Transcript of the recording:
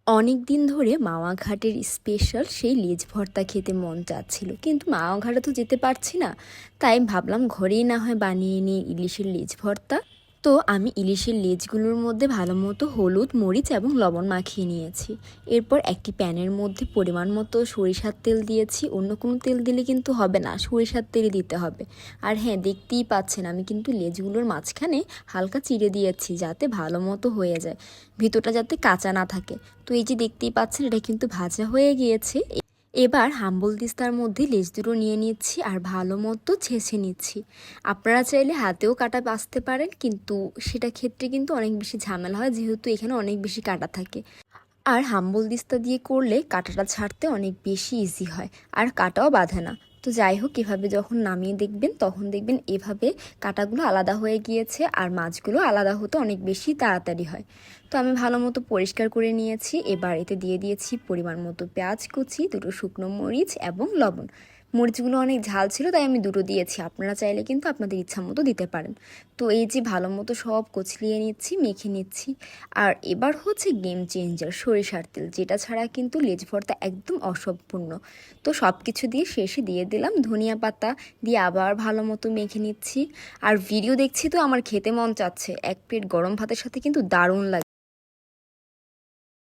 অনেক দিন ধরে মাওয়া ঘাটের স্পেশাল সেই লেজ ভর্তা খেতে মন চাচ্ছিল, কিন্তু মাওয়া ঘাটে তো যেতে পারছি না। তাই ভাবলাম ঘরেই না হয় বানিয়ে নিই ইলিশের লেজ ভর্তা। তো আমি ইলিশের লেজগুলোর মধ্যে ভালো মতো হলুদ, মরিচ এবং লবণ মাখিয়ে নিয়েছি। এরপর একটি প্যানের মধ্যে পরিমাণ মতো সরিষার তেল দিয়েছি। অন্য কোনো তেল দিলে কিন্তু হবে না, সরিষার তেলই দিতে হবে। আর হ্যাঁ, দেখতেই পাচ্ছেন আমি কিন্তু লেজগুলোর মাঝখানে হালকা চিড়ে দিয়েছি, যাতে ভালো মতো হয়ে যায়, ভিতরটা যাতে কাঁচা না থাকে। তো এই যে দেখতেই পাচ্ছেন, এটা কিন্তু ভাজা হয়ে গিয়েছে। এবার হাম্বল দিস্তার মধ্যে লেজ দুটো নিয়ে নিচ্ছি আর ভালো মতো ছেঁচে নিচ্ছি। আপনারা চাইলে হাতেও কাটা বাছতে পারেন, কিন্তু সেটা ক্ষেত্রে কিন্তু অনেক বেশি ঝামেলা হয়, যেহেতু এখানে অনেক বেশি কাটা থাকে। আর হাম্বল দিস্তা দিয়ে করলে কাঁটাটা ছাড়তে অনেক বেশি ইজি হয়, আর কাটাও বাঁধে না। তো যাই হোক, এভাবে যখন নামিয়ে দেখবেন তখন দেখবেন এভাবে কাঁটাগুলো আলাদা হয়ে গিয়েছে, আর মাছগুলো আলাদা হতে অনেক বেশি তাড়াতাড়ি হয়। তো আমি ভালো মতো পরিষ্কার করে নিয়েছি। এবার এতে দিয়ে দিয়েছি পরিমাণ মতো পেঁয়াজ কুচি, দুটো শুকনো মরিচ এবং লবণ। মরিচগুলো অনেক ঝাল ছিল, তাই আমি দুটো দিয়েছি। আপনারা চাইলে কিন্তু আপনাদের ইচ্ছা মতো দিতে পারেন। তো এই যে ভালো মতো সব কচলিয়ে নিচ্ছি, মেখে নিচ্ছি। আর এবার হচ্ছে গেম চেঞ্জার, সরিষার তেল, যেটা ছাড়া কিন্তু লেজ ভর্তা একদম অসম্পূর্ণ। তো সব কিছু দিয়ে শেষে দিয়ে দিলাম ধনিয়া পাতা, দিয়ে আবার ভালো মতো মেখে নিচ্ছি। আর ভিডিও দেখছি তো আমার খেতে মন চাচ্ছে। এক প্লেট গরম ভাতের সাথে কিন্তু দারুণ লাগে।